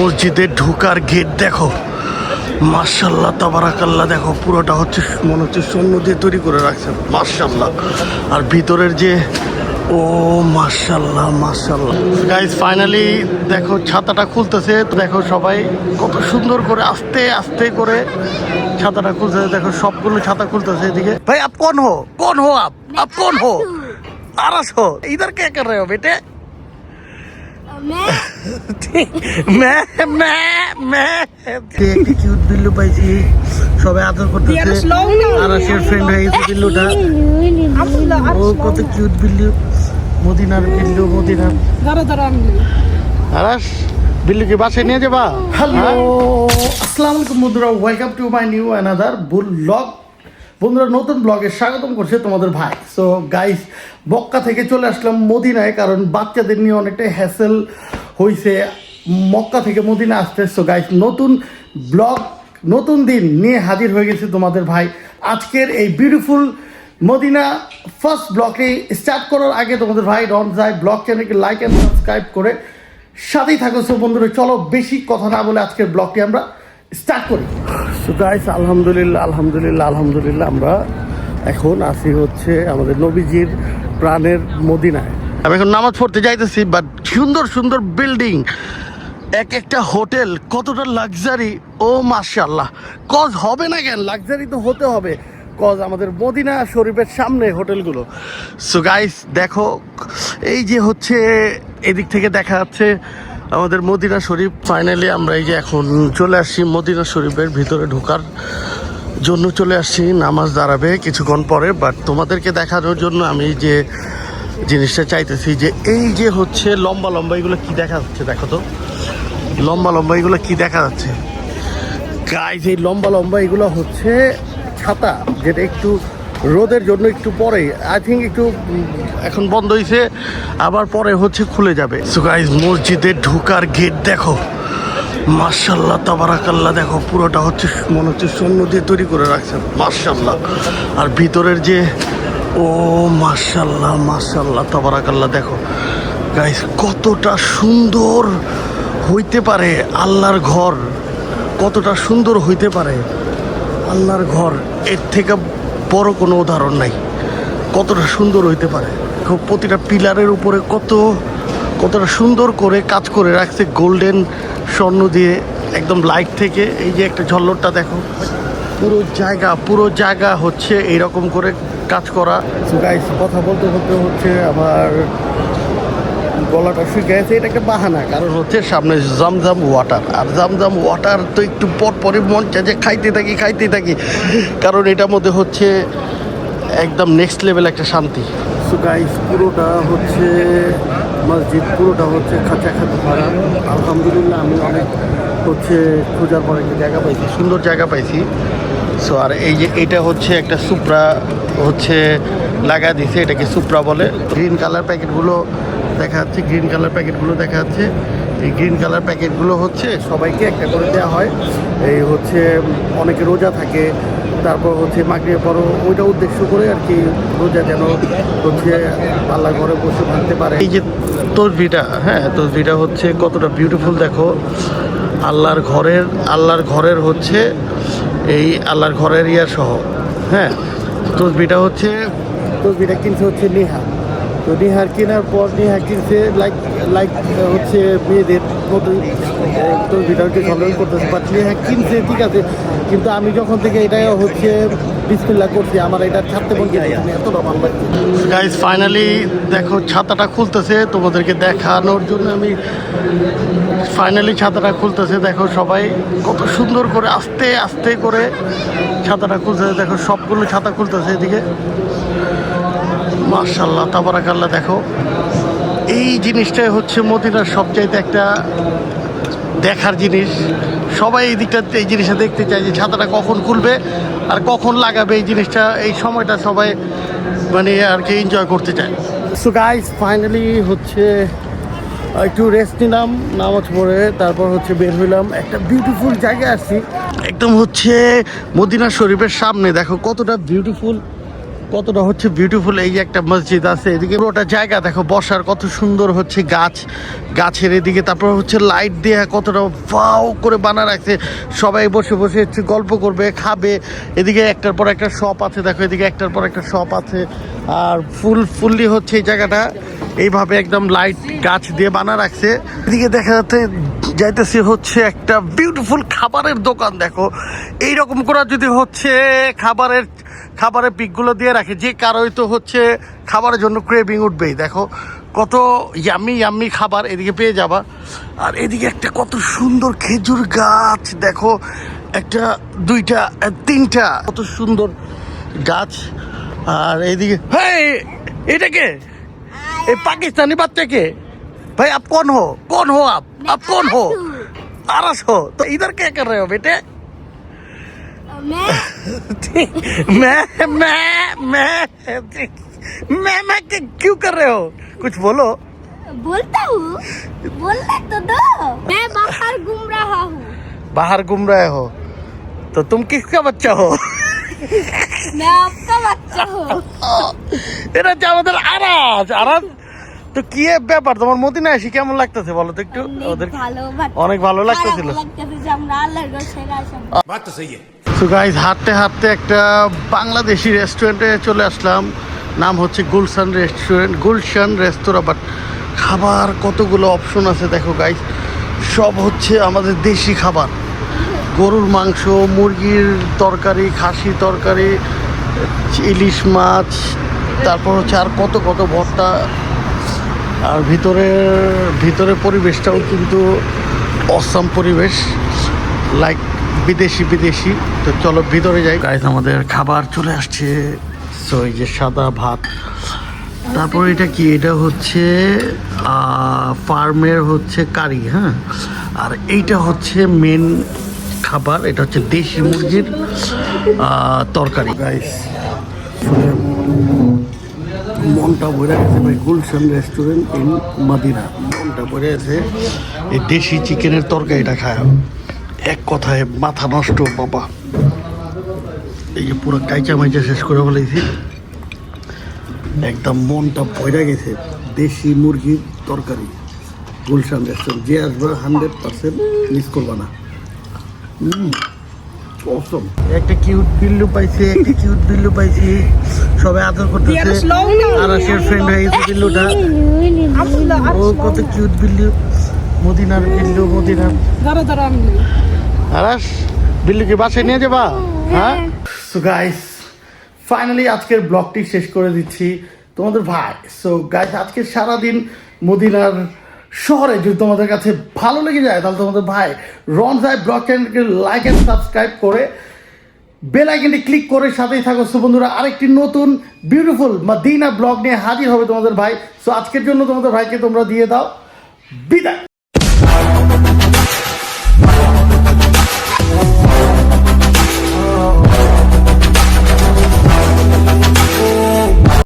মসজিদে ঢোকার গেট দেখো, মাশাআল্লাহ তাবারাকাল্লাহ। দেখো পুরোটা হচ্ছে মনে হচ্ছে স্বর্ণ দিয়ে তৈরি করে রাখছে, মাশাআল্লাহ। আর ভিতরের যে ও মাশাআল্লাহ মাশাআল্লাহ। গাইস ফাইনালি দেখো ছাতাটা খুলতেছে, দেখো সবাই কত সুন্দর করে আস্তে আস্তে করে ছাতাটা খুলতেছে। দেখো সবগুলো ছাতা খুলতেছে এদিকে। ভাই আপ কোন হো, কোন হো আপ কোন হো? আরাস হো, ইধার কে কর রহে হো বেটে? কিউট বিল্লু পাইছি, সবাই আদর করতেছে। আরাসের ফ্রেন্ড হয়ে গেছে বিল্লুটা। ও কত কিউট বিল্লু, মদিনার বিল্লু, মদিনার। আরাস বিল্লুকে বাসায় নিয়ে যাবা? হ্যালো আসসালামু আলাইকুম বন্ধুরা, welcome to my new another blog. বন্ধুরা নতুন ব্লগে স্বাগতম করছে তোমাদের ভাই। সো গাইস বক্কা থেকে চলে আসলাম মদিনায়, কারণ বাচ্চাদের নিয়ে অনেকটাই হ্যাসেল হয়েছে মক্কা থেকে মদিনা আসতে। সো গাইস নতুন ব্লগ, নতুন দিন নিয়ে হাজির হয়ে গেছে তোমাদের ভাই। আজকের এই বিউটিফুল মদিনা ফার্স্ট ব্লগটি স্টার্ট করার আগে তোমাদের ভাই রনজাই ব্লগ চ্যানেলকে লাইক অ্যান্ড সাবস্ক্রাইব করে সাথেই থাকো। সো বন্ধুরা চলো বেশি কথা না বলে আজকের ব্লগটি আমরা স্টার্ট করি। সো গাইস আলহামদুলিল্লাহ আলহামদুলিল্লাহ আলহামদুলিল্লাহ আমরা এখন আসি হচ্ছে আমাদের নবীজির প্রাণের মদিনায়। আমি এখন নামাজ পড়তে যাইতেছি, বাট সুন্দর সুন্দর বিল্ডিং, এক একটা হোটেল, কতটা লাক্সারি। ও মাশাআল্লাহ, কজ হবে না কেন, লাক্সারি তো হতে হবে, কজ আমাদের মদিনা শরীফের সামনে হোটেলগুলো। সো গাইস দেখো এই যে হচ্ছে এদিক থেকে দেখা যাচ্ছে আমাদের মদিনা শরীফ। ফাইনালি আমরা এই যে এখন চলে আসছি মদিনা শরীফের ভিতরে ঢোকার জন্য চলে আসছি। নামাজ দাঁড়াবে কিছুক্ষণ পরে, বাট তোমাদেরকে দেখানোর জন্য আমি যে জিনিসটা চাইতেছি যে এই যে হচ্ছে লম্বা লম্বা এগুলো কি দেখা যাচ্ছে, দেখো তো লম্বা লম্বা এগুলো কি দেখা যাচ্ছে গাইস। এই লম্বা লম্বা এগুলো হচ্ছে ছাতা, যেটা একটু রোদের জন্য একটু পরে আই থিঙ্ক একটু এখন বন্ধ হয়েছে, আবার পরে হচ্ছে খুলে যাবে। সো গাইস মসজিদে ঢোকার গেট দেখো, মাশাআল্লাহ তাবারাকাল্লাহ। দেখো পুরোটা হচ্ছে মনে হচ্ছে স্বর্ণ দিয়ে তৈরি করে রাখছে, মাশাআল্লাহ। আর ভিতরের যে ও মাশাআল্লাহ মাশাআল্লাহ তাবারাকাল্লাহ। দেখো গাইস কতটা সুন্দর হইতে পারে আল্লাহর ঘর, কতটা সুন্দর হইতে পারে আল্লাহর ঘর, এর থেকে বড় কোনো উদাহরণ নাই। কতটা সুন্দর হইতে পারে, প্রতিটা পিলারের উপরে কতটা সুন্দর করে কাজ করে রাখছে গোল্ডেন স্বর্ণ দিয়ে, একদম লাইট থেকে। এই যে একটা ঝল্লরটা দেখো, পুরো জায়গা হচ্ছে এইরকম করে কাজ করা। সো গাইস কথা বলতে বলতে হচ্ছে আমার গলাটা শুকিয়ে গেছে। এটা একটা বাহানা, কারণ হচ্ছে সামনে জমজম ওয়াটার, আর জমজম ওয়াটার তো একটু পরে মন চায় যে খাইতে থাকি, কারণ এটার মধ্যে হচ্ছে একদম নেক্সট লেভেল একটা শান্তি। সো গাইস পুরোটা হচ্ছে মসজিদ, পুরোটা হচ্ছে খাঁচা ভাড়া। আলহামদুলিল্লাহ আমি অনেক হচ্ছে খোঁজার পর একটা জায়গা পাইছি, সুন্দর জায়গা পাইছি। সো আর এই যে এটা হচ্ছে একটা সুপ্রা হচ্ছে লাগা দিছে, এটাকে সুপ্রা বলে। গ্রিন কালার প্যাকেটগুলো দেখা যাচ্ছে, গ্রিন কালার প্যাকেটগুলো দেখা যাচ্ছে। এই গ্রিন কালার প্যাকেটগুলো হচ্ছে সবাইকে একটা করে দেওয়া হয়। এই হচ্ছে অনেকে রোজা থাকে, তারপর হচ্ছে মাগরিবের পরও ওইটা উদ্দেশ্য করে আর কি, রোজা যেন হচ্ছে আল্লাহ ঘরে বসে থাকতে পারে। এই যে তসবিটা, হ্যাঁ তসবিটা হচ্ছে কতটা বিউটিফুল দেখো, আল্লাহর ঘরের হচ্ছে এই আল্লাহর ঘরের সহ। হ্যাঁ তসবিটা কিনছে হচ্ছে নেহা। তো নেহার কেনার পর নেহা কিনছে লাইক হচ্ছে মেয়েদের মতো তসবিটাকে সংগ্রহ করতেছে, বাট নেহা কিনছে ঠিক আছে, কিন্তু আমি যখন থেকে এটা হচ্ছে বিসমিল্লাহ করছি, আমার এটা ছাড়তে মন যায় এতটা ভালো লাগছে। গাইস ফাইনালি দেখো ছাতাটা খুলতেছে, তোমাদেরকে দেখানোর জন্য আমি ফাইনালি ছাতাটা খুলতেছে। দেখো সবাই কত সুন্দর করে আস্তে আস্তে করে ছাতাটা খুলতেছে। দেখো সবগুলো ছাতা খুলতেছে এদিকে, মাশাআল্লাহ তাবারাকাল্লাহ। দেখো এই জিনিসটাই হচ্ছে মদিনার সবচাইতে একটা দেখার জিনিস। সবাই এই দিকটা এই জিনিসটা দেখতে চায় যে ছাতাটা কখন খুলবে আর কখন লাগাবে, এই জিনিসটা এই সময়টা সবাই মানে আর কি এনজয় করতে চায়। সো গাইস ফাইনালি হচ্ছে একটু রেস্ট নিলাম নামাজ পড়ে, তারপর হচ্ছে বের হইলাম। একটা বিউটিফুল জায়গায় আসছি, একদম হচ্ছে মদিনা শরীফের সামনে। দেখো কতটা বিউটিফুল কতটা হচ্ছে বিউটিফুল। এই যে একটা মসজিদ আছে, এদিকে পুরোটা জায়গা দেখো বসার, কত সুন্দর হচ্ছে গাছের এদিকে, তারপর হচ্ছে লাইট দিয়ে কতটা ফাও করে বানা রাখছে। সবাই বসে বসে হচ্ছে গল্প করবে, খাবে। এদিকে একটার পর একটা শপ আছে, দেখো এদিকে একটার পর একটা শপ আছে। আর ফুললি হচ্ছে এই জায়গাটা এইভাবে একদম লাইট গাছ দিয়ে বানা রাখছে। এদিকে দেখা যাচ্ছে যাইতেছি হচ্ছে একটা বিউটিফুল খাবারের দোকান। দেখো এইরকম করা যদি হচ্ছে খাবারের পিকগুলো দিয়ে রাখে, যে কারোই তো হচ্ছে খাবারের জন্য ক্রেভিং উঠবেই। দেখো কত ইয়াম্মি খাবার এদিকে পেয়ে যাবা। আর এদিকে একটা কত সুন্দর খেজুর গাছ, দেখো একটা, দুইটা, তিনটা, কত সুন্দর গাছ। আর এইদিকে এটা কে? এই पाकिस्तानी बच्चे के? भाई आप कौन हो आप कौन हो? आरस हो? तो इधर क्या कर रहे हो बेटे? मैं क्यों कर रहे हो? कुछ बोलो। बोलता हूँ, बोलने तो दो। मैं बाहर घूम रहा हूँ। बाहर घूम रहे हो तो तुम किसका बच्चा हो? मैं आपका बच्चा हूँ। এটা হচ্ছে আমাদের আরাজ। তো কি ব্যাপার, তোমার মদিনা এসে কেমন লাগতেছে বলো তো একটু? ওদের অনেক ভালো লাগতেছিল। সো গাইস, হাঁটতে হাঁটতে একটা বাংলাদেশি রেস্টুরেন্টে চলে আসলাম। নাম হচ্ছে গুলশান রেস্তোরাঁ। বাট খাবার কতগুলো অপশন আছে দেখো গাইস, সব হচ্ছে আমাদের দেশি খাবার। গরুর মাংস, মুরগির তরকারি, খাসি তরকারি, ইলিশ মাছ, তারপর হচ্ছে আর কত ভর্তা। আর ভিতরে পরিবেশটাও কিন্তু অসাম পরিবেশ, লাইক বিদেশি। তো চলো ভিতরে যাই গাইস। আমাদের খাবার চলে আসছে। সো এই যে সাদা ভাত, তারপর এটা কি, এটা হচ্ছে ফার্মের হচ্ছে কারি, হ্যাঁ। আর এইটা হচ্ছে মেন খাবার, এটা হচ্ছে দেশি মুরগির তরকারি। গাইস মনটা ভরে গেছে ভাই, গুলশান রেস্টুরেন্ট ইন মদিনা, মনটা ভরে গেছে এই দেশি চিকেনের তরকারিটা খায়। এক কথায় মাথা নষ্ট বাবা। এই যে পুরো কাইচা মাইচা শেষ করে ফেলেছি, একদম মনটা ভরে গেছে। দেশি মুরগির তরকারি, গুলশান রেস্টুরেন্ট, যে আসবে 100% মিস করবা না। একটা কিউট বিল্লু পাইছি, সবাই আদর করতেছে। আরাসের ফ্রেন্ড হয়ে গেছে বিল্লুটা। ও কত কিউট বিল্লু, মদিনার। আরাস, বিল্লুকে বাসায় নিয়ে যাবা? হ্যাঁ। সো গাইস, ফাইনালি আজকের ব্লগটি শেষ করে দিচ্ছি, তোমাদের ভাই। সো গাইস, আজকে সারাদিন মদিনার শহরে যদি তোমাদের কাছে ভালো লেগে যায়, তাহলে তোমাদের ভাই রনজাই ব্লগ চ্যানেলকে লাইক এন্ড সাবস্ক্রাইব করে বেল আইকনটি ক্লিক করে সাথেই থাকো। সো বন্ধুরা, আরেকটি নতুন বিউটিফুল মদিনা ব্লগ নিয়ে হাজির হবে তোমাদের ভাই। সো আজকের জন্য তোমাদের ভাইকে তোমরা দিয়ে দাও বিদায়।